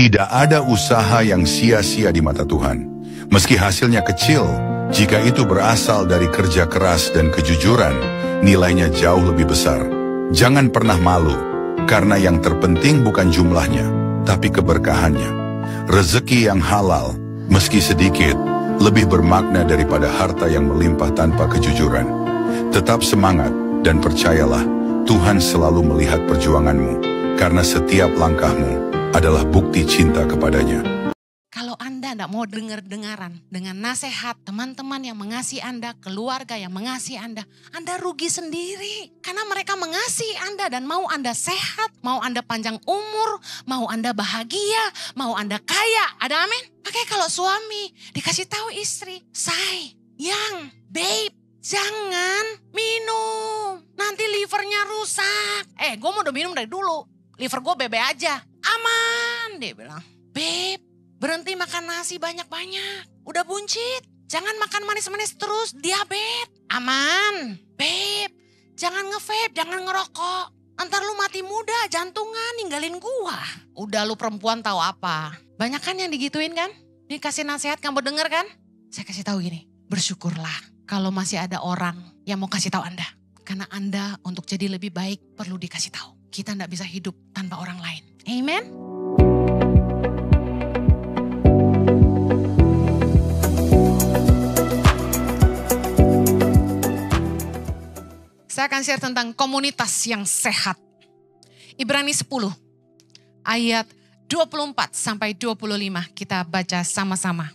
Tidak ada usaha yang sia-sia di mata Tuhan. Meski hasilnya kecil, jika itu berasal dari kerja keras dan kejujuran, nilainya jauh lebih besar. Jangan pernah malu, karena yang terpenting bukan jumlahnya, tapi keberkahannya. Rezeki yang halal, meski sedikit, lebih bermakna daripada harta yang melimpah tanpa kejujuran. Tetap semangat dan percayalah, Tuhan selalu melihat perjuanganmu, karena setiap langkahmu adalah bukti cinta kepadanya. Kalau Anda tidak mau dengar-dengaran dengan nasihat teman-teman yang mengasihi Anda, keluarga yang mengasihi Anda rugi sendiri. Karena mereka mengasihi Anda dan mau Anda sehat, mau Anda panjang umur, mau Anda bahagia, mau Anda kaya. Ada amin? Makanya kalau suami dikasih tahu istri, sayang, babe, jangan minum. Nanti livernya rusak. Gue mau udah minum dari dulu. Liver gue bebe aja. Aman, dia bilang. Babe, berhenti makan nasi banyak-banyak. Udah buncit. Jangan makan manis-manis terus, diabetes. Aman. Babe, jangan nge-vape, jangan ngerokok. Ntar lu mati muda, jantungan, ninggalin gua. Udah lu perempuan tahu apa. Banyak kan yang digituin kan? Dikasih nasihat kamu denger kan? Saya kasih tahu gini, bersyukurlah kalau masih ada orang yang mau kasih tahu Anda. Karena Anda untuk jadi lebih baik perlu dikasih tahu. Kita tidak bisa hidup tanpa orang lain. Amen. Saya akan share tentang komunitas yang sehat. Ibrani 10 ayat 24 sampai 25 kita baca sama-sama.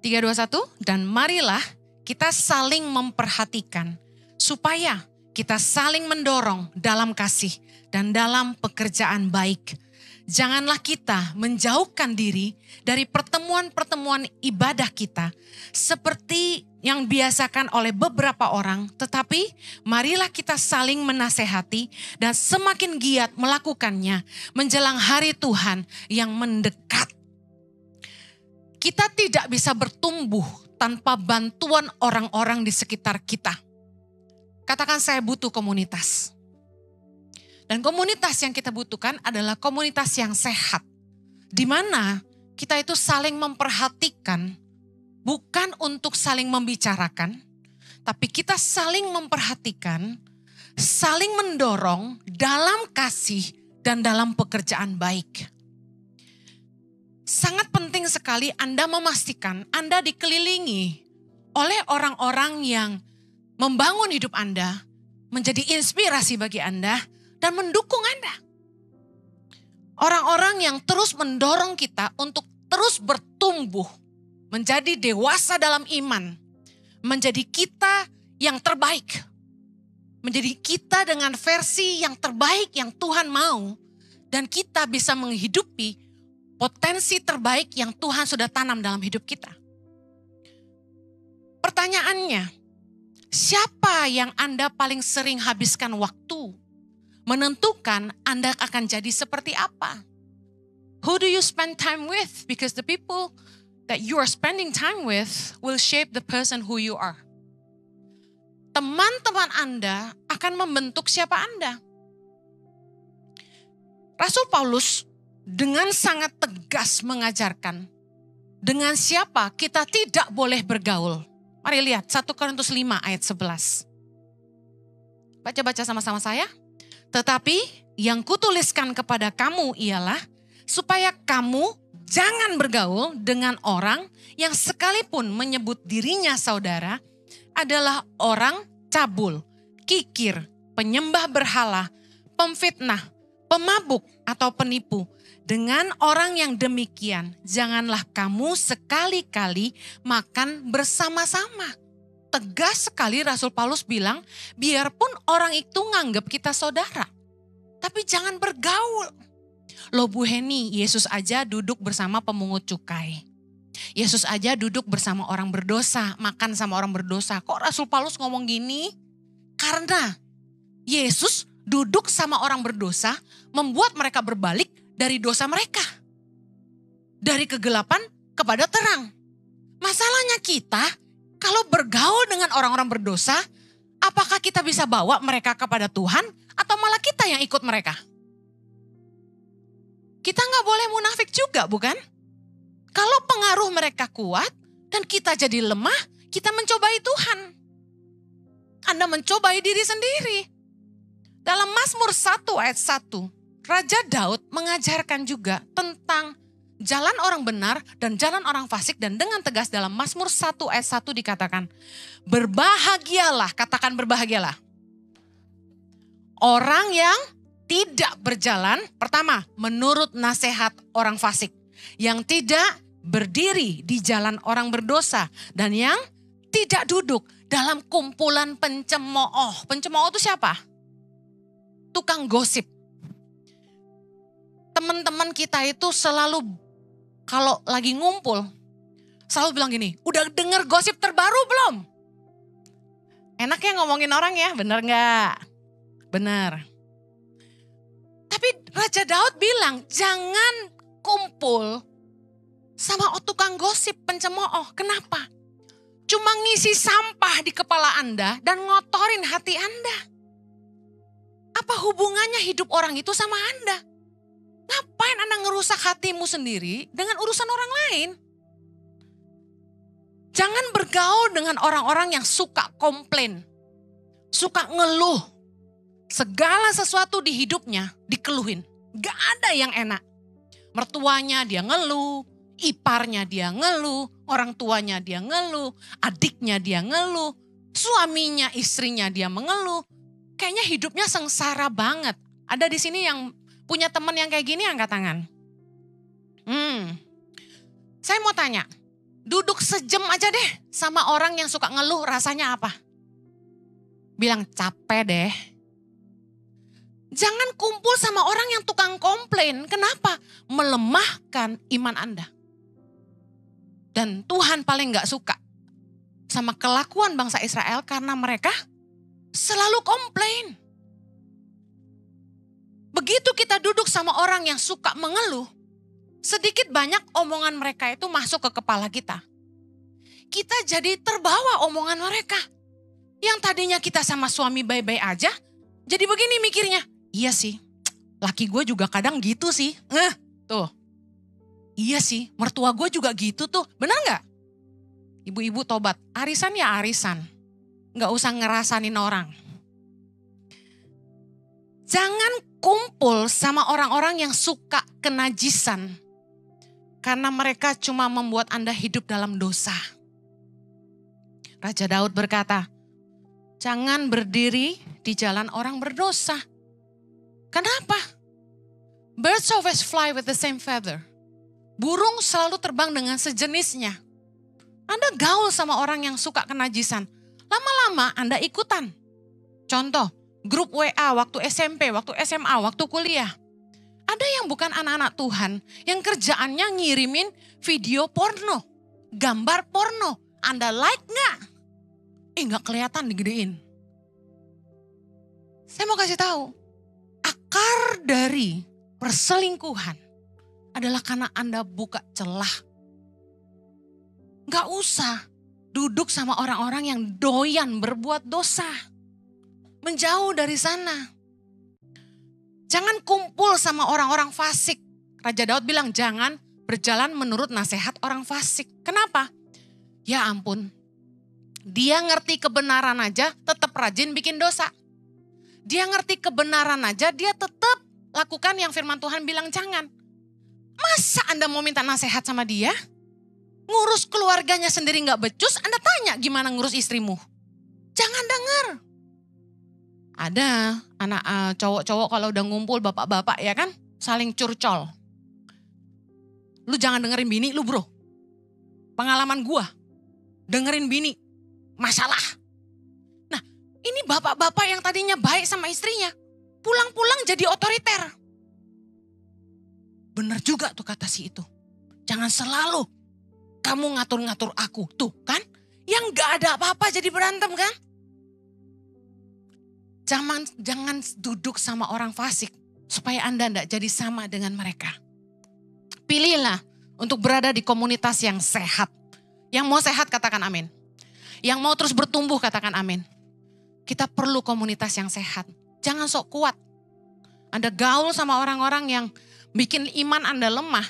3, 2, 1, dan marilah kita saling memperhatikan supaya kita saling mendorong dalam kasih dan dalam pekerjaan baik. Janganlah kita menjauhkan diri dari pertemuan-pertemuan ibadah kita seperti yang biasakan oleh beberapa orang. Tetapi marilah kita saling menasehati dan semakin giat melakukannya menjelang hari Tuhan yang mendekat. Kita tidak bisa bertumbuh tanpa bantuan orang-orang di sekitar kita. Katakan saya butuh komunitas. Dan komunitas yang kita butuhkan adalah komunitas yang sehat. Di mana kita itu saling memperhatikan, bukan untuk saling membicarakan, tapi kita saling memperhatikan, saling mendorong dalam kasih dan dalam pekerjaan baik. Sangat penting sekali Anda memastikan Anda dikelilingi oleh orang-orang yang membangun hidup Anda, menjadi inspirasi bagi Anda, dan mendukung Anda. Orang-orang yang terus mendorong kita untuk terus bertumbuh, menjadi dewasa dalam iman, menjadi kita yang terbaik, menjadi kita dengan versi yang terbaik yang Tuhan mau, dan kita bisa menghidupi potensi terbaik yang Tuhan sudah tanam dalam hidup kita. Pertanyaannya, siapa yang Anda paling sering habiskan waktu? Menentukan Anda akan jadi seperti apa. Who do you spend time with? Because the people that you are spending time with will shape the person who you are. Teman-teman Anda akan membentuk siapa Anda. Rasul Paulus dengan sangat tegas mengajarkan dengan siapa kita tidak boleh bergaul. Mari lihat 1 Korintus 5 ayat 11. Baca-baca sama-sama saya. Tetapi yang kutuliskan kepada kamu ialah supaya kamu jangan bergaul dengan orang yang sekalipun menyebut dirinya saudara adalah orang cabul, kikir, penyembah berhala, pemfitnah, pemabuk atau penipu. Dengan orang yang demikian, janganlah kamu sekali-kali makan bersama-sama. Tegas sekali Rasul Paulus bilang, biarpun orang itu nganggap kita saudara, tapi jangan bergaul. Loh Bu Heni, Yesus aja duduk bersama pemungut cukai. Yesus aja duduk bersama orang berdosa, makan sama orang berdosa. Kok Rasul Paulus ngomong gini? Karena Yesus duduk sama orang berdosa, membuat mereka berbalik dari dosa mereka. Dari kegelapan kepada terang. Masalahnya kita, kalau bergaul dengan orang-orang berdosa, apakah kita bisa bawa mereka kepada Tuhan atau malah kita yang ikut mereka? kita nggak boleh munafik juga, bukan? Kalau pengaruh mereka kuat dan kita jadi lemah, kita mencobai Tuhan. Anda mencobai diri sendiri. Dalam Mazmur 1 ayat 1, Raja Daud mengajarkan juga tentang jalan orang benar dan jalan orang fasik, dan dengan tegas dalam Mazmur 1 ayat 1 dikatakan, berbahagialah, katakan berbahagialah. Orang yang tidak berjalan, pertama, menurut nasihat orang fasik. Yang tidak berdiri di jalan orang berdosa. Dan yang tidak duduk dalam kumpulan pencemooh. Pencemooh itu siapa? Tukang gosip. Teman-teman kita itu selalu kalau lagi ngumpul, selalu bilang gini, udah denger gosip terbaru belum? Enaknya ngomongin orang ya, bener gak? Bener. Tapi Raja Daud bilang, jangan kumpul sama tukang gosip pencemooh. Kenapa? Cuma ngisi sampah di kepala Anda dan ngotorin hati Anda. Apa hubungannya hidup orang itu sama Anda? Ngapain Anda ngerusak hatimu sendiri dengan urusan orang lain? Jangan bergaul dengan orang-orang yang suka komplain, suka ngeluh. Segala sesuatu di hidupnya dikeluhin. Gak ada yang enak. Mertuanya dia ngeluh, iparnya dia ngeluh, orang tuanya dia ngeluh, adiknya dia ngeluh, suaminya, istrinya dia mengeluh. Kayaknya hidupnya sengsara banget. Ada di sini yang punya teman yang kayak gini, angkat tangan. Saya mau tanya, duduk sejam aja deh sama orang yang suka ngeluh, rasanya apa? Bilang capek deh. Jangan kumpul sama orang yang tukang komplain. Kenapa? Melemahkan iman Anda. Dan Tuhan paling gak suka sama kelakuan bangsa Israel karena mereka selalu komplain. Begitu kita duduk sama orang yang suka mengeluh, sedikit banyak omongan mereka itu masuk ke kepala kita. Kita jadi terbawa omongan mereka. Yang tadinya kita sama suami baik-baik aja, jadi begini mikirnya, iya sih, laki gue juga kadang gitu sih. Tuh, iya sih, mertua gue juga gitu tuh, benar gak? Ibu-ibu tobat, arisan ya arisan, gak usah ngerasanin orang. Jangan kumpul sama orang-orang yang suka kenajisan. Karena mereka cuma membuat Anda hidup dalam dosa. Raja Daud berkata, jangan berdiri di jalan orang berdosa. Kenapa? Birds always fly with the same feather. Burung selalu terbang dengan sejenisnya. Anda gaul sama orang yang suka kenajisan. Lama-lama Anda ikutan. Contoh, grup WA waktu SMP, waktu SMA, waktu kuliah. Ada yang bukan anak-anak Tuhan yang kerjaannya ngirimin video porno, gambar porno. Anda like gak? Gak kelihatan digedein. Saya mau kasih tahu, akar dari perselingkuhan adalah karena Anda buka celah. Gak usah duduk sama orang-orang yang doyan berbuat dosa. Menjauh dari sana. Jangan kumpul sama orang-orang fasik. Raja Daud bilang jangan berjalan menurut nasihat orang fasik. Kenapa? Ya ampun. Dia ngerti kebenaran aja tetap rajin bikin dosa. Dia ngerti kebenaran aja dia tetap lakukan yang firman Tuhan bilang jangan. Masa Anda mau minta nasihat sama dia? Ngurus keluarganya sendiri gak becus, Anda tanya gimana ngurus istrimu? Jangan dengar. Ada anak cowok-cowok kalau udah ngumpul bapak-bapak ya kan, saling curcol. Lu jangan dengerin bini lu bro. Pengalaman gua, dengerin bini, masalah. Nah ini bapak-bapak yang tadinya baik sama istrinya, pulang-pulang jadi otoriter. Bener juga tuh kata si itu. Jangan selalu kamu ngatur-ngatur aku, tuh kan. Yang gak ada apa-apa jadi berantem kan. Jangan duduk sama orang fasik supaya Anda tidak jadi sama dengan mereka. Pilihlah untuk berada di komunitas yang sehat. Yang mau sehat katakan amin. Yang mau terus bertumbuh katakan amin. Kita perlu komunitas yang sehat. Jangan sok kuat. Anda gaul sama orang-orang yang bikin iman Anda lemah,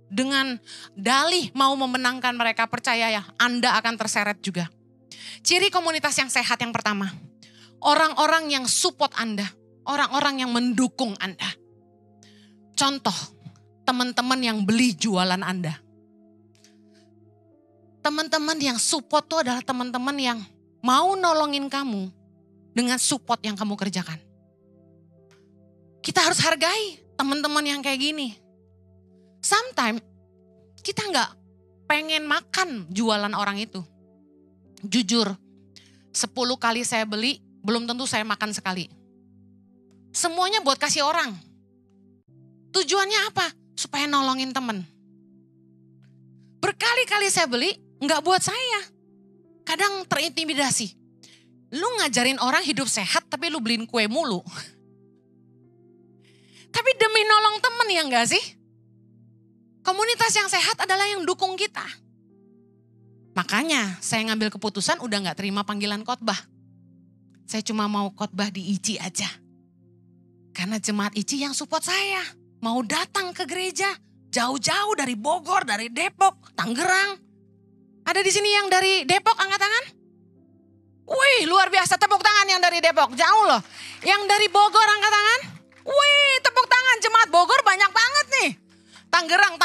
dengan dalih mau memenangkan mereka, percaya ya, Anda akan terseret juga. Ciri komunitas yang sehat yang pertama, orang-orang yang support Anda, orang-orang yang mendukung Anda. Contoh, teman-teman yang beli jualan Anda. Teman-teman yang support itu adalah teman-teman yang mau nolongin kamu dengan support yang kamu kerjakan. Kita harus hargai teman-teman yang kayak gini. Sometimes kita nggak pengen makan jualan orang itu. Jujur, 10 kali saya beli, belum tentu saya makan sekali. Semuanya buat kasih orang. Tujuannya apa? Supaya nolongin teman. Berkali-kali saya beli, nggak buat saya. Kadang terintimidasi. Lu ngajarin orang hidup sehat, tapi lu beliin kue mulu. Tapi demi nolong teman ya enggak sih? Komunitas yang sehat adalah yang dukung kita. Makanya saya ngambil keputusan udah gak terima panggilan khotbah. Saya cuma mau khotbah di ICI aja. Karena jemaat ICI yang support saya. Mau datang ke gereja jauh-jauh dari Bogor, dari Depok, Tangerang. Ada di sini yang dari Depok, angkat tangan. Wih, luar biasa, tepuk tangan yang dari Depok, jauh loh. Yang dari Bogor, angkat tangan. Wih, tepuk tangan, jemaat Bogor banyak banget nih. Tangerang.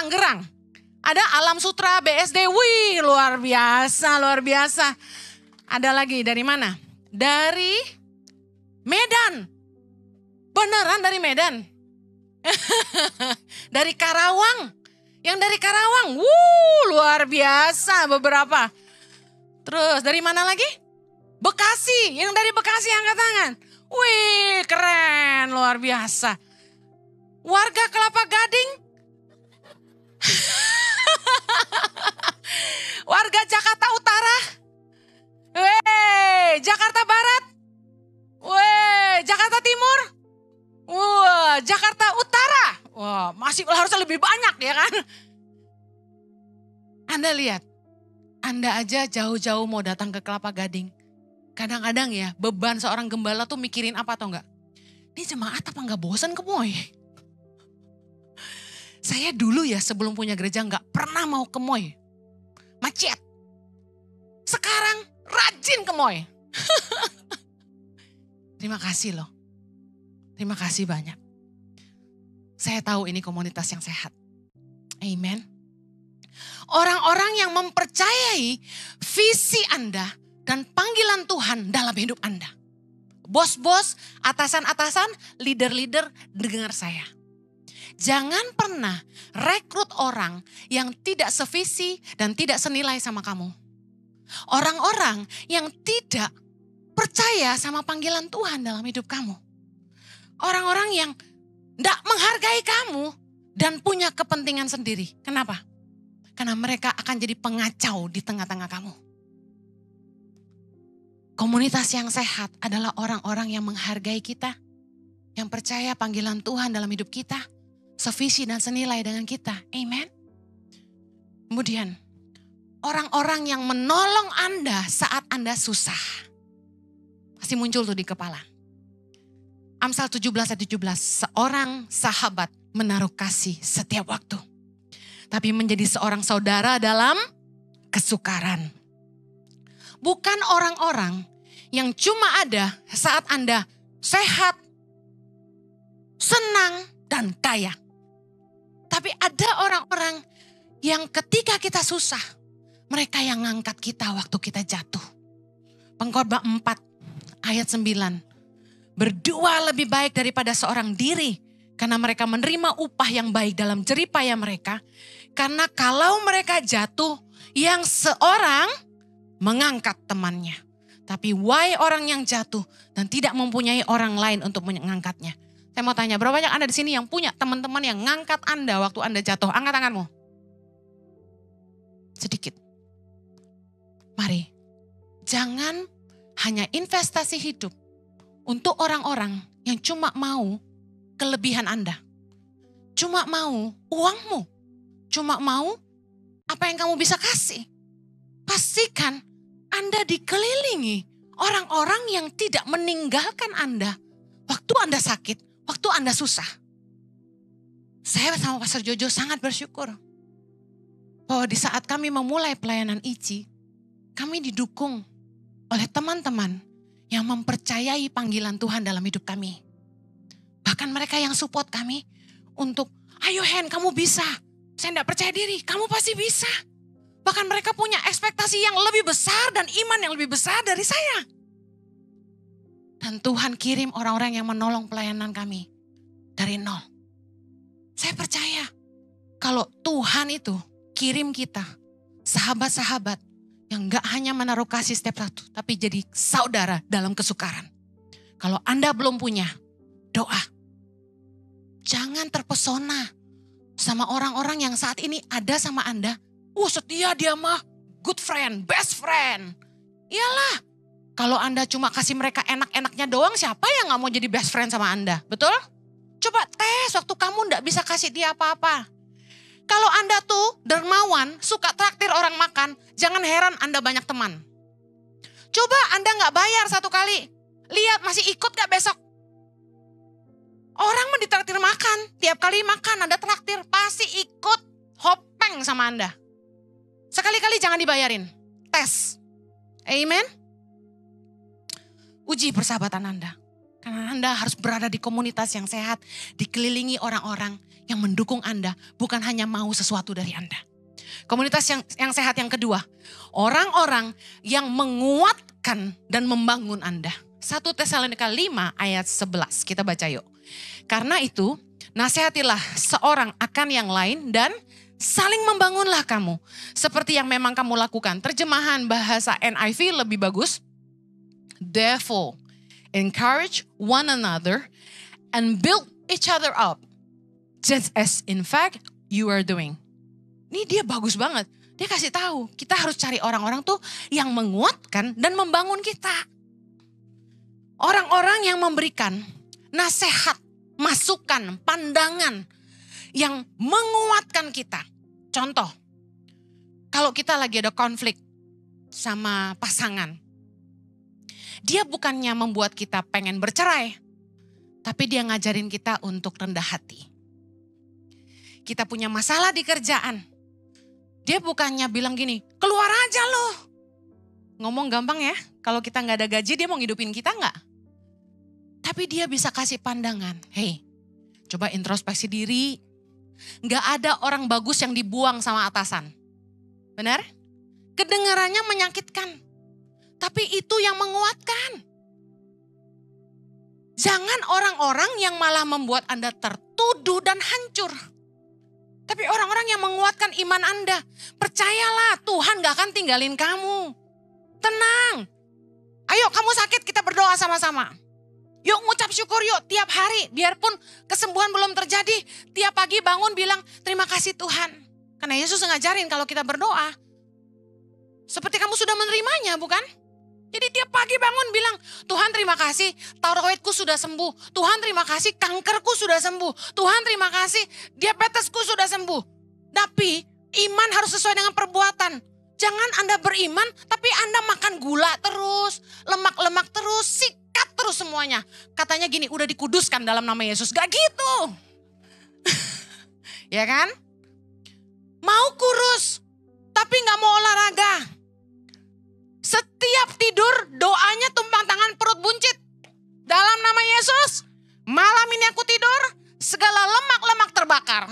Ada Alam Sutra, BSD, wih luar biasa, luar biasa. Ada lagi dari mana? Dari Medan. Beneran dari Medan. Dari Karawang. Yang dari Karawang, luar biasa beberapa. Terus dari mana lagi? Bekasi, yang dari Bekasi angkat tangan. Wih keren, luar biasa. Warga Kelapa Gading. Warga Jakarta Utara. Weh, Jakarta Barat. Weh, Jakarta Timur. Wah, Jakarta Utara. Wah, masih harusnya lebih banyak ya kan? Anda lihat, Anda aja jauh-jauh mau datang ke Kelapa Gading. Kadang-kadang ya, beban seorang gembala tuh mikirin apa atau enggak? Ini jemaat apa enggak bosan ke Moy? Saya dulu ya sebelum punya gereja enggak pernah mau ke Moy. Macet. Sekarang rajin ke Moy. Terima kasih loh. Terima kasih banyak. Saya tahu ini komunitas yang sehat. Amen. Orang-orang yang mempercayai visi Anda dan panggilan Tuhan dalam hidup Anda. Bos-bos, atasan-atasan, leader-leader, dengar saya. Jangan pernah rekrut orang yang tidak sevisi dan tidak senilai sama kamu. Orang-orang yang tidak percaya sama panggilan Tuhan dalam hidup kamu. Orang-orang yang tidak menghargai kamu dan punya kepentingan sendiri. Kenapa? Karena mereka akan jadi pengacau di tengah-tengah kamu. Komunitas yang sehat adalah orang-orang yang menghargai kita, yang percaya panggilan Tuhan dalam hidup kita, sevisi dan senilai dengan kita. Amen. Kemudian, orang-orang yang menolong Anda saat Anda susah. Pasti muncul tuh di kepala. Amsal 17:17, seorang sahabat menaruh kasih setiap waktu. Tapi menjadi seorang saudara dalam kesukaran. Bukan orang-orang yang cuma ada saat Anda sehat, senang, dan kaya. Tapi ada orang-orang yang ketika kita susah, mereka yang ngangkat kita waktu kita jatuh. Pengkhotbah 4 ayat 9. Berdua lebih baik daripada seorang diri. Karena mereka menerima upah yang baik dalam jeripaya mereka. Karena kalau mereka jatuh, yang seorang mengangkat temannya. Tapi why orang yang jatuh dan tidak mempunyai orang lain untuk mengangkatnya. Saya mau tanya, berapa banyak Anda di sini yang punya teman-teman yang ngangkat Anda waktu Anda jatuh? Angkat tanganmu. Sedikit. Mari, jangan hanya investasi hidup untuk orang-orang yang cuma mau kelebihan Anda. Cuma mau uangmu. Cuma mau apa yang kamu bisa kasih. Pastikan Anda dikelilingi orang-orang yang tidak meninggalkan Anda waktu Anda sakit, waktu Anda susah. Saya sama Pastor Jojo sangat bersyukur bahwa di saat kami memulai pelayanan ICI, kami didukung oleh teman-teman yang mempercayai panggilan Tuhan dalam hidup kami. Bahkan mereka yang support kami untuk, ayo Hen, kamu bisa. Saya tidak percaya diri, kamu pasti bisa. Bahkan mereka punya ekspektasi yang lebih besar dan iman yang lebih besar dari saya. Dan Tuhan kirim orang-orang yang menolong pelayanan kami dari nol. Saya percaya kalau Tuhan itu kirim kita sahabat-sahabat yang gak hanya menaruh kasih setiap satu, tapi jadi saudara dalam kesukaran. Kalau Anda belum punya, doa. Jangan terpesona sama orang-orang yang saat ini ada sama Anda. Setia dia mah, good friend, best friend. Iyalah, kalau Anda cuma kasih mereka enak-enaknya doang, siapa yang gak mau jadi best friend sama Anda? Betul? Coba tes waktu kamu gak bisa kasih dia apa-apa. Kalau Anda tuh dermawan, suka traktir orang makan, jangan heran Anda banyak teman. Coba Anda gak bayar satu kali, lihat masih ikut gak besok? Orang mah ditraktir makan, tiap kali makan Anda traktir, pasti ikut hopeng sama Anda. Sekali-kali jangan dibayarin, tes. Amen. Uji persahabatan Anda. Karena Anda harus berada di komunitas yang sehat, dikelilingi orang-orang yang mendukung Anda, bukan hanya mau sesuatu dari Anda. Komunitas yang sehat yang kedua, orang-orang yang menguatkan dan membangun Anda. 1 Tesalonika 5 ayat 11, kita baca yuk. Karena itu, nasihatilah seorang akan yang lain dan saling membangunlah kamu. Seperti yang memang kamu lakukan. Terjemahan bahasa NIV lebih bagus. Therefore, encourage one another and build each other up. Just as in fact you are doing. Ini dia bagus banget. Dia kasih tahu kita harus cari orang-orang tuh yang menguatkan dan membangun kita. Orang-orang yang memberikan nasihat, masukan, pandangan yang menguatkan kita. Contoh, kalau kita lagi ada konflik sama pasangan, dia bukannya membuat kita pengen bercerai, tapi dia ngajarin kita untuk rendah hati. Kita punya masalah di kerjaan, dia bukannya bilang gini, keluar aja loh. Ngomong gampang ya, kalau kita gak ada gaji dia mau ngidupin kita gak? Tapi dia bisa kasih pandangan, hey coba introspeksi diri. Gak ada orang bagus yang dibuang sama atasan. Benar? Kedengarannya menyakitkan. Tapi itu yang menguatkan. Jangan orang-orang yang malah membuat Anda tertuduh dan hancur. Tapi orang-orang yang menguatkan iman Anda. Percayalah Tuhan gak akan tinggalin kamu. Tenang. Ayo kamu sakit kita berdoa sama-sama. Yuk ngucap syukur yuk tiap hari. Biarpun kesembuhan belum terjadi. Tiap pagi bangun bilang terima kasih Tuhan. Karena Yesus ngajarin kalau kita berdoa. Seperti kamu sudah menerimanya bukan? Jadi tiap pagi bangun bilang Tuhan terima kasih tiroidku sudah sembuh. Tuhan terima kasih kankerku sudah sembuh. Tuhan terima kasih diabetesku sudah sembuh. Tapi iman harus sesuai dengan perbuatan. Jangan Anda beriman tapi Anda makan gula terus. Lemak-lemak terus. Sikat terus semuanya. Katanya gini, udah dikuduskan dalam nama Yesus. Gak gitu. Ya kan? Mau kurus, tapi gak mau olahraga. Setiap tidur doanya tumpang tangan perut buncit. Dalam nama Yesus, malam ini aku tidur, segala lemak-lemak terbakar.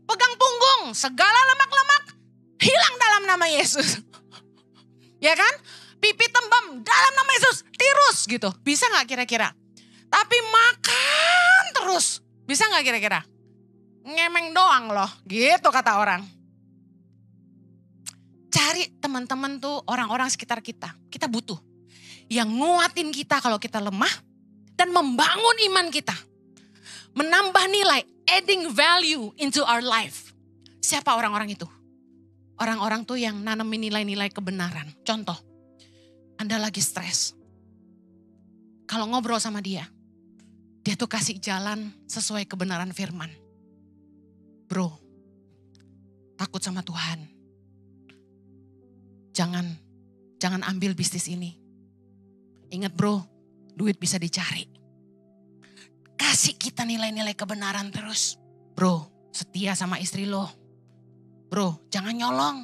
Pegang punggung, segala lemak-lemak hilang dalam nama Yesus. Ya kan? Pipi tembem dalam nama Yesus, tirus gitu. Bisa gak kira-kira? Tapi makan terus. Bisa gak kira-kira? Ngemeng doang loh, gitu kata orang. Cari teman-teman tuh orang-orang sekitar kita. Kita butuh. Yang nguatin kita kalau kita lemah. Dan membangun iman kita. Menambah nilai, adding value into our life. Siapa orang-orang itu? Orang-orang tuh yang nanemin nilai-nilai kebenaran. Contoh, Anda lagi stres. Kalau ngobrol sama dia tuh kasih jalan sesuai kebenaran firman. Bro, takut sama Tuhan. Jangan ambil bisnis ini. Ingat bro, duit bisa dicari. Kasih kita nilai-nilai kebenaran terus. Bro, setia sama istri lo. Bro, jangan nyolong.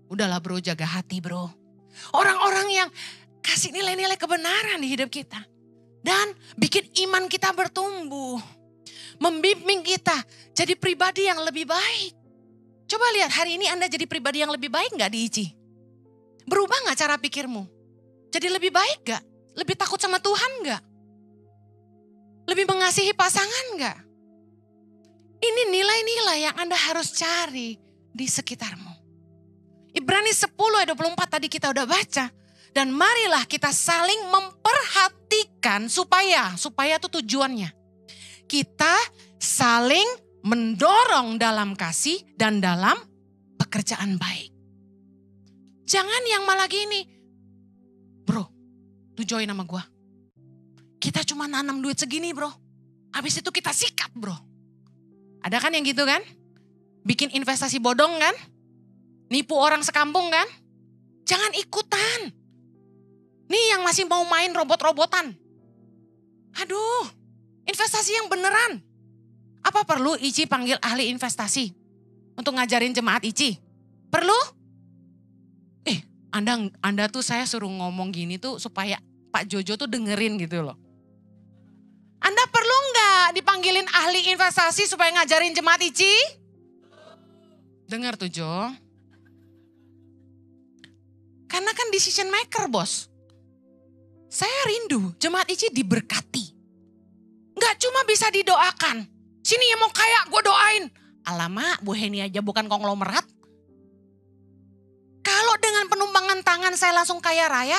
Udahlah bro, jaga hati bro. Orang-orang yang kasih nilai-nilai kebenaran di hidup kita. Dan bikin iman kita bertumbuh. Membimbing kita jadi pribadi yang lebih baik. Coba lihat hari ini Anda jadi pribadi yang lebih baik gak di ICI? Berubah gak cara pikirmu? Jadi lebih baik gak? Lebih takut sama Tuhan gak? Lebih mengasihi pasangan gak? Ini nilai-nilai yang Anda harus cari di sekitarmu. Ibrani 10 ayat 24 tadi kita udah baca. Dan marilah kita saling memperhatikan supaya itu tujuannya. Kita saling mendorong dalam kasih dan dalam pekerjaan baik. Jangan yang malah gini. Bro, lu join sama gua. Kita cuma nanam duit segini bro. Habis itu kita sikat bro. Ada kan yang gitu kan? Bikin investasi bodong kan? Nipu orang sekampung kan? Jangan ikutan. Nih yang masih mau main robot-robotan. Aduh, investasi yang beneran. Apa perlu ICI panggil ahli investasi untuk ngajarin jemaat ICI? Perlu? Anda tuh saya suruh ngomong gini tuh supaya Pak Jojo tuh dengerin gitu loh. Anda perlu nggak dipanggilin ahli investasi supaya ngajarin jemaat ICI? Dengar tuh Jo. Karena kan decision maker bos. Saya rindu jemaat ICI diberkati. Nggak cuma bisa didoakan. Sini yang mau kaya gue doain. Alamak Bu Heni aja bukan konglomerat. Kalau dengan penumpangan tangan saya langsung kaya raya.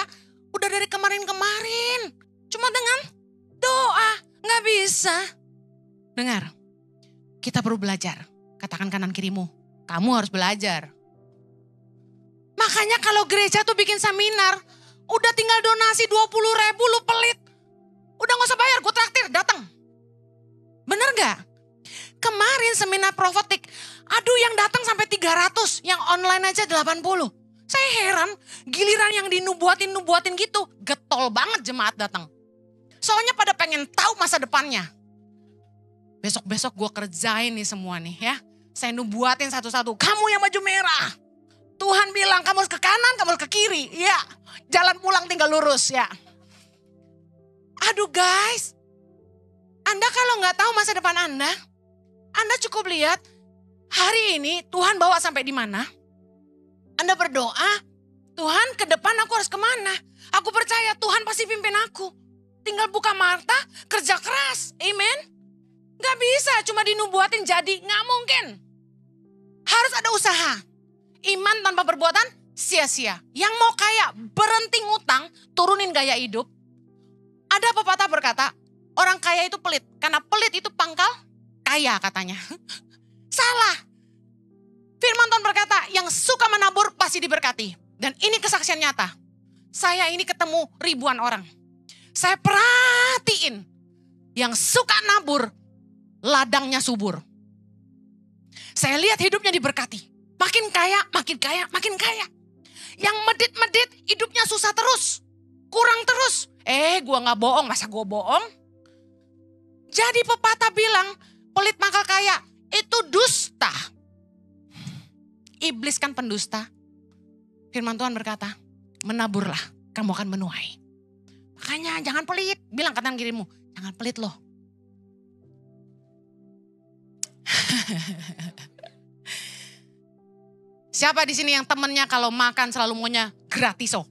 Udah dari kemarin-kemarin. Cuma dengan doa. Nggak bisa. Dengar. Kita perlu belajar. Katakan kanan kirimu. Kamu harus belajar. Makanya kalau gereja tuh bikin seminar. Udah tinggal donasi 20.000 lu pelit. Udah gak usah bayar gue traktir datang. Bener gak? Kemarin seminar profetik, aduh yang datang sampai 300, yang online aja 80. Saya heran, giliran yang dinubuatin gitu, getol banget jemaat datang. Soalnya pada pengen tahu masa depannya. Besok-besok gue kerjain nih semua nih ya. Saya nubuatin satu-satu, kamu yang baju merah. Tuhan bilang kamu harus ke kanan, kamu harus ke kiri. Ya, jalan pulang tinggal lurus ya. Aduh guys, Anda kalau nggak tahu masa depan Anda cukup lihat hari ini Tuhan bawa sampai di mana. Anda berdoa, Tuhan ke depan aku harus kemana? Aku percaya Tuhan pasti pimpin aku. Tinggal buka mata, kerja keras, amen. Gak bisa cuma dinubuatin jadi, gak mungkin. Harus ada usaha. Iman tanpa perbuatan sia-sia. Yang mau kaya berhenti ngutang, turunin gaya hidup. Ada pepatah berkata, orang kaya itu pelit. Karena pelit itu pangkal kaya katanya. Salah. Firman Tuhan berkata, yang suka menabur pasti diberkati. Dan ini kesaksian nyata. Saya ini ketemu ribuan orang. Saya perhatiin. Yang suka nabur, ladangnya subur. Saya lihat hidupnya diberkati. Makin kaya, makin kaya, makin kaya. Yang medit-medit, hidupnya susah terus. Kurang terus. Gua gak bohong, masa gua bohong? Jadi pepatah bilang, pelit mangkal kaya, itu dusta. Iblis kan pendusta. Firman Tuhan berkata, menaburlah, kamu akan menuai. Makanya jangan pelit, bilang kanan kirimu, jangan pelit loh. Siapa di sini yang temennya kalau makan selalu maunya gratiso?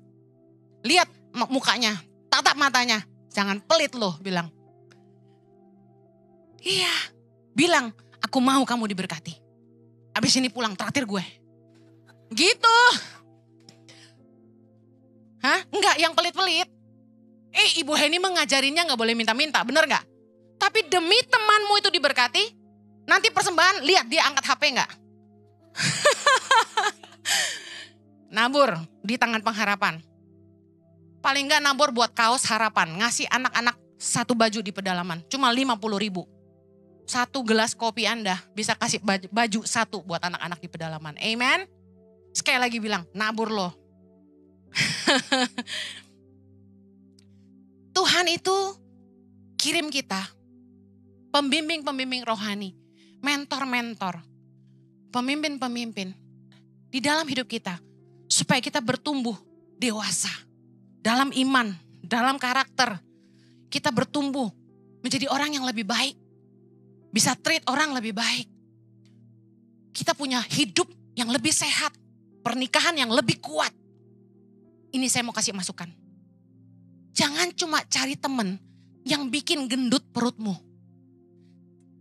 Lihat mukanya, tatap matanya, jangan pelit loh, bilang. Iya, bilang, aku mau kamu diberkati. Abis ini pulang traktir gue. Gitu. Hah? Enggak, yang pelit-pelit. Ibu Heni mengajarinnya gak boleh minta-minta, bener gak? Tapi demi temanmu itu diberkati, nanti persembahan, lihat dia angkat HP gak? Nabur di tangan pengharapan. Paling gak nabur buat kaos harapan, ngasih anak-anak satu baju di pedalaman, cuma 50.000. Satu gelas kopi Anda bisa kasih baju satu buat anak-anak di pedalaman. Amen. Sekali lagi bilang, nabur loh. Tuhan itu kirim kita, pembimbing-pembimbing rohani. mentor-mentor, pemimpin-pemimpin di dalam hidup kita. Supaya kita bertumbuh dewasa dalam iman, dalam karakter. Kita bertumbuh menjadi orang yang lebih baik. Bisa treat orang lebih baik. Kita punya hidup yang lebih sehat. Pernikahan yang lebih kuat. Ini saya mau kasih masukan. Jangan cuma cari teman yang bikin gendut perutmu.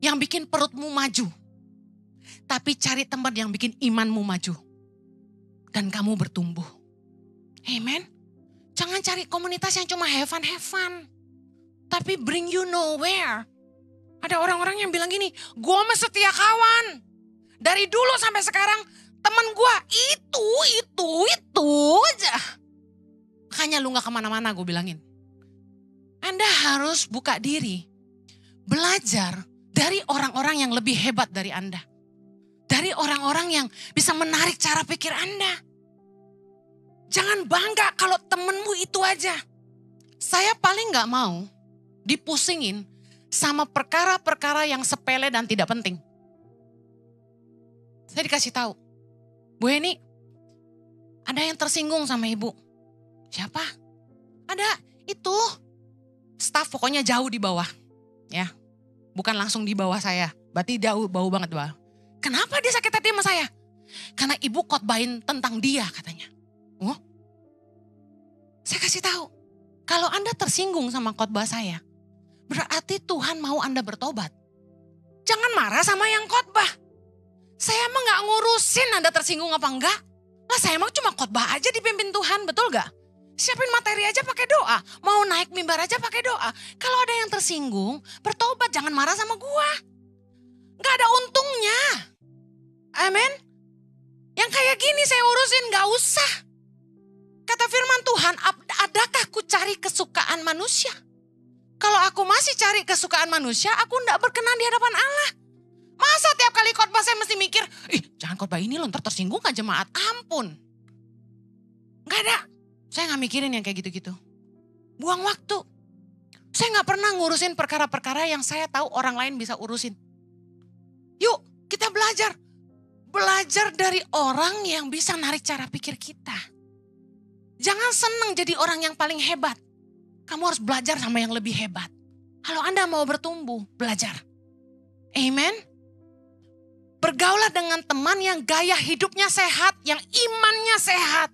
Yang bikin perutmu maju. Tapi cari teman yang bikin imanmu maju. Dan kamu bertumbuh. Amen. Jangan cari komunitas yang cuma have fun. Tapi bring you nowhere. Ada orang-orang yang bilang gini, gue mah setia kawan. Dari dulu sampai sekarang teman gue itu aja. Makanya lu gak kemana-mana gue bilangin. Anda harus buka diri. Belajar dari orang-orang yang lebih hebat dari Anda. Dari orang-orang yang bisa menarik cara pikir Anda. Jangan bangga kalau temenmu itu aja. Saya paling gak mau dipusingin sama perkara-perkara yang sepele dan tidak penting. Saya dikasih tahu, Bu Heni, ada yang tersinggung sama ibu. Siapa? Ada itu. Staf pokoknya jauh di bawah. Ya, bukan langsung di bawah saya. Berarti jauh, bau banget bawah. Kenapa dia sakit hati sama saya? Karena ibu khotbahin tentang dia katanya. Oh, saya kasih tahu. Kalau Anda tersinggung sama khotbah saya, berarti Tuhan mau Anda bertobat. Jangan marah sama yang khotbah. Saya emang gak ngurusin Anda tersinggung apa enggak. Lah saya emang cuma khotbah aja dipimpin Tuhan, betul gak? Siapin materi aja pakai doa. Mau naik mimbar aja pakai doa. Kalau ada yang tersinggung, bertobat, jangan marah sama gua. Gak ada untungnya. Amin. Yang kayak gini saya urusin, gak usah. Kata firman Tuhan, adakah ku cari kesukaan manusia? Kalau aku masih cari kesukaan manusia, aku gak berkenan di hadapan Allah. Masa tiap kali khotbah saya mesti mikir, jangan khotbah ini loh, ntar tersinggung kan jemaat. Ampun. Gak ada. Saya gak mikirin yang kayak gitu-gitu. Buang waktu. Saya gak pernah ngurusin perkara-perkara yang saya tahu orang lain bisa urusin. Yuk kita belajar. Belajar dari orang yang bisa narik cara pikir kita. Jangan senang jadi orang yang paling hebat. Kamu harus belajar sama yang lebih hebat. Kalau Anda mau bertumbuh, belajar. Amen. Bergaulah dengan teman yang gaya hidupnya sehat, yang imannya sehat,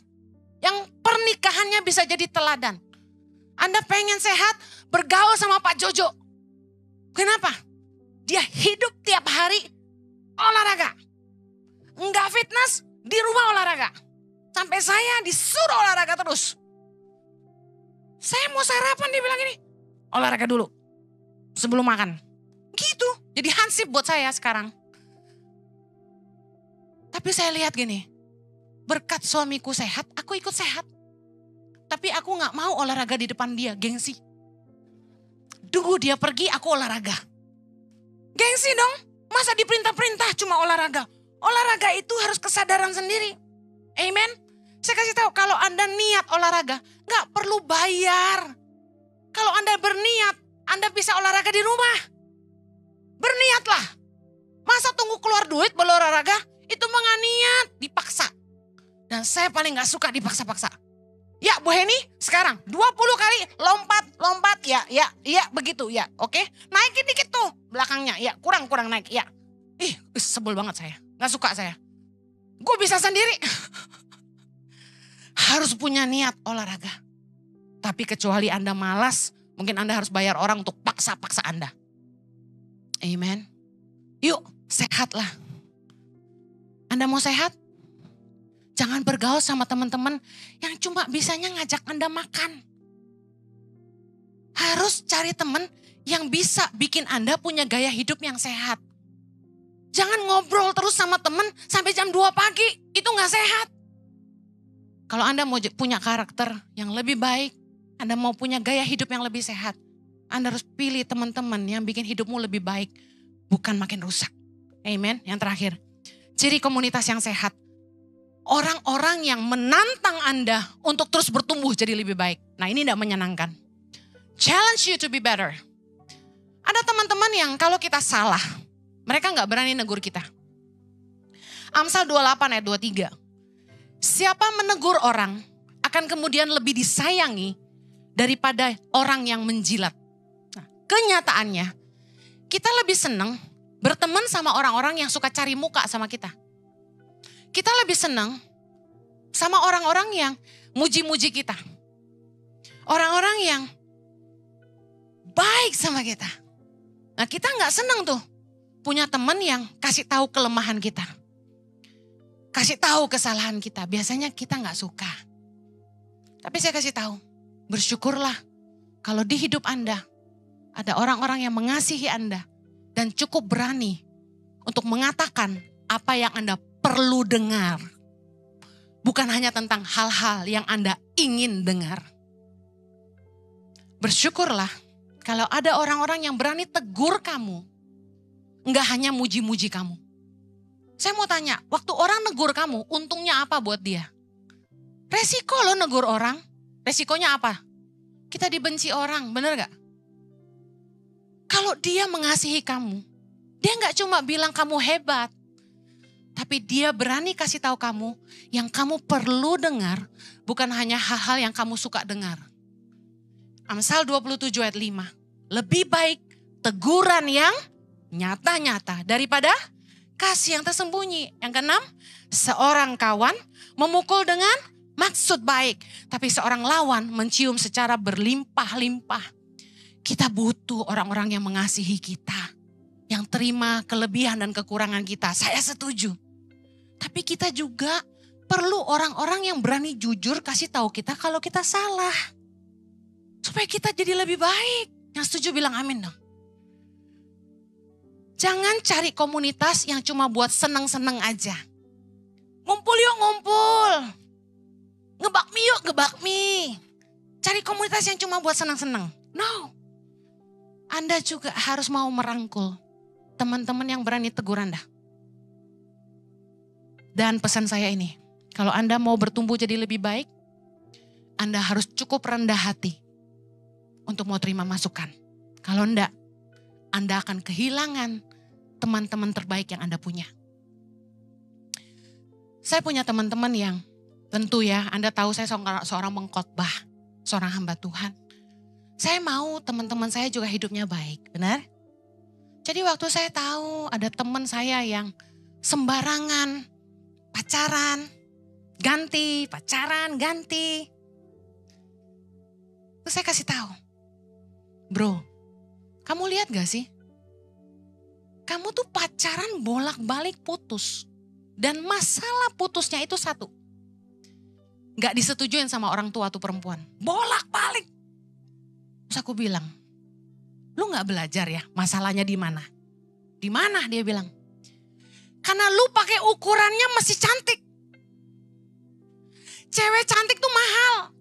yang pernikahannya bisa jadi teladan. Anda pengen sehat, bergaul sama Pak Jojo. Kenapa? Dia hidup tiap hari olahraga. Enggak fitness, di rumah olahraga. Sampai saya disuruh olahraga terus. Saya mau sarapan, dia bilang gini, olahraga dulu sebelum makan. Gitu, jadi hansip buat saya sekarang. Tapi saya lihat gini, berkat suamiku sehat, aku ikut sehat. Tapi aku gak mau olahraga di depan dia, gengsi. Tunggu dia pergi, aku olahraga. Gengsi dong, masa diperintah-perintah cuma olahraga. Olahraga itu harus kesadaran sendiri. Amen. Saya kasih tahu, kalau Anda niat olahraga, gak perlu bayar. Kalau Anda berniat, Anda bisa olahraga di rumah. Berniatlah. Masa tunggu keluar duit baru olahraga? Itu mah gak niat, dipaksa. Dan saya paling gak suka dipaksa-paksa. Ya Bu Heni, sekarang 20 kali lompat, ya begitu, ya oke. Naikin dikit tuh belakangnya, ya kurang naik, ya. Sebel banget saya, gak suka saya. Gue bisa sendiri. Harus punya niat olahraga. Tapi kecuali Anda malas, mungkin Anda harus bayar orang untuk paksa-paksa Anda. Amen. Yuk, sehatlah. Anda mau sehat? Jangan bergaul sama teman-teman yang cuma bisanya ngajak Anda makan. Harus cari teman yang bisa bikin Anda punya gaya hidup yang sehat. Jangan ngobrol terus sama teman sampai jam 2 pagi, itu gak sehat. Kalau Anda mau punya karakter yang lebih baik, Anda mau punya gaya hidup yang lebih sehat, Anda harus pilih teman-teman yang bikin hidupmu lebih baik, bukan makin rusak. Amen. Yang terakhir, ciri komunitas yang sehat. Orang-orang yang menantang Anda untuk terus bertumbuh jadi lebih baik. Nah ini tidak menyenangkan. Challenge you to be better. Ada teman-teman yang kalau kita salah, Mereka nggak berani negur kita. Amsal 28 ayat 23. Siapa menegur orang akan kemudian lebih disayangi daripada orang yang menjilat. Nah, kenyataannya kita lebih senang berteman sama orang-orang yang suka cari muka sama kita. Kita lebih senang sama orang-orang yang muji-muji kita. Orang-orang yang baik sama kita. Nah, kita nggak senang tuh punya teman yang kasih tahu kelemahan kita. Kasih tahu kesalahan kita. Biasanya kita nggak suka. Tapi saya kasih tahu, bersyukurlah kalau di hidup Anda ada orang-orang yang mengasihi Anda dan cukup berani untuk mengatakan apa yang Anda perlu dengar. Bukan hanya tentang hal-hal yang Anda ingin dengar. Bersyukurlah kalau ada orang-orang yang berani tegur kamu. Enggak hanya muji-muji kamu. Saya mau tanya, waktu orang negur kamu, untungnya apa buat dia? Resiko lo negur orang, resikonya apa? Kita dibenci orang, bener gak? Kalau dia mengasihi kamu, dia gak cuma bilang kamu hebat. Tapi dia berani kasih tahu kamu yang kamu perlu dengar, bukan hanya hal-hal yang kamu suka dengar. Amsal 27 ayat 5. Lebih baik teguran yang nyata-nyata daripada kasih yang tersembunyi. Yang keenam, seorang kawan memukul dengan maksud baik. Tapi seorang lawan mencium secara berlimpah-limpah. Kita butuh orang-orang yang mengasihi kita. Yang terima kelebihan dan kekurangan kita. Saya setuju. Tapi kita juga perlu orang-orang yang berani jujur kasih tahu kita kalau kita salah. Supaya kita jadi lebih baik. Yang setuju bilang amin dong. Jangan cari komunitas yang cuma buat seneng-seneng aja. Ngumpul yuk ngumpul. Ngebakmi yuk ngebakmi. Cari komunitas yang cuma buat seneng-seneng. No. Anda juga harus mau merangkul teman-teman yang berani tegur Anda. Dan pesan saya ini, kalau Anda mau bertumbuh jadi lebih baik, Anda harus cukup rendah hati untuk mau terima masukan. Kalau enggak, Anda akan kehilangan teman-teman terbaik yang Anda punya. Saya punya teman-teman yang tentu ya, Anda tahu saya seorang pengkhotbah, seorang hamba Tuhan. Saya mau teman-teman saya juga hidupnya baik, benar? Jadi waktu saya tahu ada teman saya yang sembarangan, pacaran, ganti, pacaran, ganti. Terus saya kasih tahu, bro, kamu lihat gak sih? Kamu tuh pacaran bolak-balik putus. Dan masalah putusnya itu satu. Gak disetujuin sama orang tua tuh perempuan. Bolak-balik. Terus aku bilang, lu gak belajar ya masalahnya di mana? Di mana dia bilang? Karena lu pakai ukurannya masih cantik. Cewek cantik tuh mahal.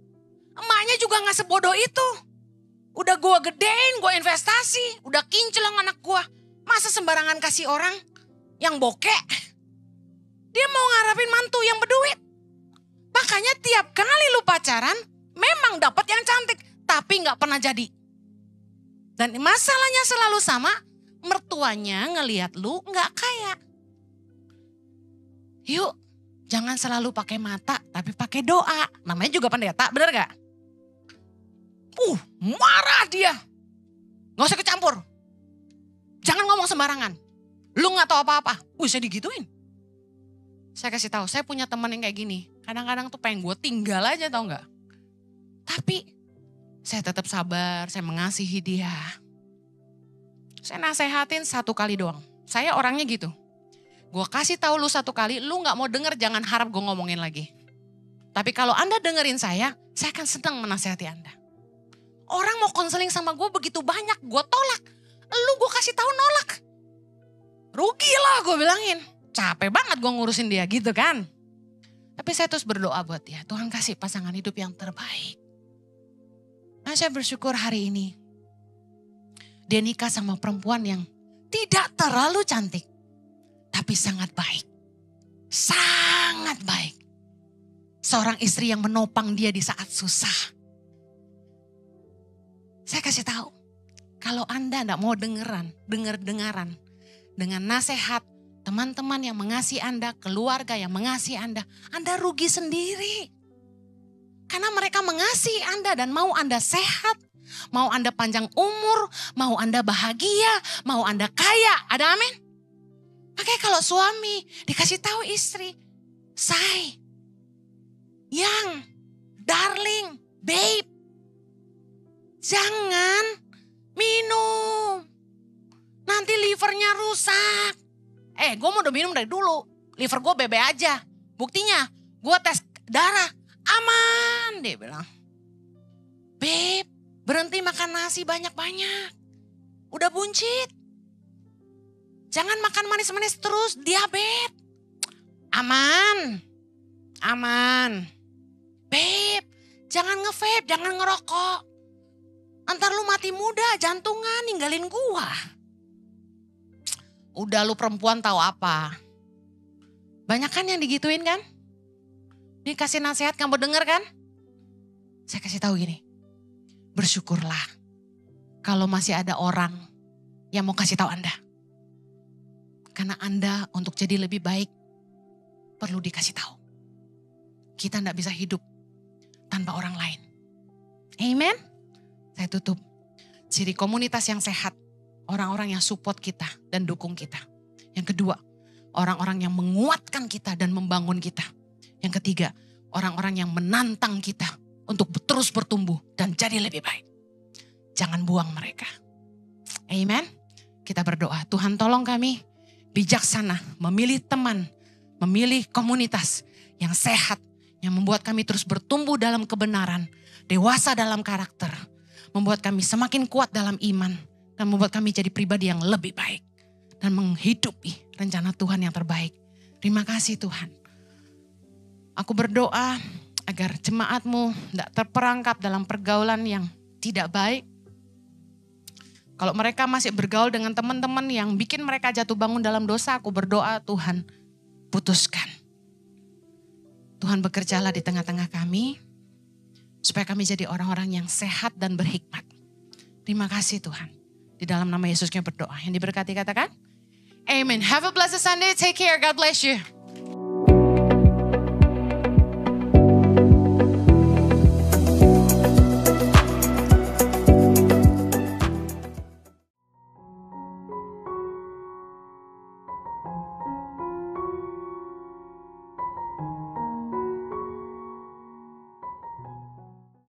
Emaknya juga gak sebodoh itu. Udah gue gedein, gue investasi. Udah kinclong anak gue. Masa sembarangan kasih orang yang bokek? Dia mau ngarapin mantu yang berduit. Makanya tiap kali lu pacaran, memang dapat yang cantik. Tapi gak pernah jadi. Dan masalahnya selalu sama, mertuanya ngelihat lu gak kaya. Yuk, jangan selalu pakai mata, tapi pakai doa. Namanya juga pendeta, bener gak? Marah dia. Gak usah kecampur. Jangan ngomong sembarangan. Lu gak tahu apa-apa. Saya digituin. Saya kasih tahu, saya punya teman yang kayak gini. Kadang-kadang tuh pengen gue tinggal aja, tau gak? Tapi saya tetap sabar, saya mengasihi dia. Saya nasehatin 1 kali doang. Saya orangnya gitu. Gue kasih tahu lu 1 kali, lu gak mau denger, jangan harap gue ngomongin lagi. Tapi kalau Anda dengerin saya akan senang menasehati Anda. Orang mau konseling sama gue begitu banyak, gue tolak. Lu gue kasih tahu nolak. Rugi lah gue bilangin. Capek banget gue ngurusin dia gitu kan. Tapi saya terus berdoa buat dia. Tuhan kasih pasangan hidup yang terbaik. Nah, saya bersyukur hari ini. Dia nikah sama perempuan yang tidak terlalu cantik. Tapi sangat baik. Sangat baik. Seorang istri yang menopang dia di saat susah. Saya kasih tahu. Kalau Anda tidak mau dengeran dengan nasihat teman-teman yang mengasihi Anda, keluarga yang mengasihi Anda rugi sendiri. Karena mereka mengasihi Anda dan mau Anda sehat, mau Anda panjang umur, mau Anda bahagia, mau Anda kaya. Ada amin? Makanya kalau suami dikasih tahu istri, say, yang, darling, babe, jangan minum. Nanti livernya rusak. Gue mau udah minum dari dulu. Liver gue bebe aja. Buktinya gue tes darah. Aman, dia bilang. Babe, berhenti makan nasi banyak-banyak. Udah buncit. Jangan makan manis-manis terus, diabetes. Aman. Babe, jangan nge-vape, jangan ngerokok. Antar lu mati muda, jantungan, ninggalin gua. Udah lu perempuan tahu apa? Banyak kan yang digituin kan? Ini kasih nasihat kamu denger kan? Saya kasih tahu gini. Bersyukurlah kalau masih ada orang yang mau kasih tahu Anda. Karena Anda untuk jadi lebih baik perlu dikasih tahu. Kita enggak bisa hidup tanpa orang lain. Amen. Saya tutup. Ciri komunitas yang sehat. Orang-orang yang support kita dan dukung kita. Yang kedua, orang-orang yang menguatkan kita dan membangun kita. Yang ketiga, orang-orang yang menantang kita untuk terus bertumbuh dan jadi lebih baik. Jangan buang mereka. Amen. Kita berdoa, Tuhan tolong kami bijaksana memilih teman, memilih komunitas yang sehat, yang membuat kami terus bertumbuh dalam kebenaran, dewasa dalam karakter, membuat kami semakin kuat dalam iman, dan membuat kami jadi pribadi yang lebih baik. Dan menghidupi rencana Tuhan yang terbaik. Terima kasih Tuhan. Aku berdoa agar jemaatmu tidak terperangkap dalam pergaulan yang tidak baik. Kalau mereka masih bergaul dengan teman-teman yang bikin mereka jatuh bangun dalam dosa, aku berdoa Tuhan putuskan. Tuhan bekerjalah di tengah-tengah kami, supaya kami jadi orang-orang yang sehat dan berhikmat. Terima kasih Tuhan. Di dalam nama Yesus kami berdoa. Yang diberkati katakan, Amen. Have a blessed Sunday. Take care. God bless you.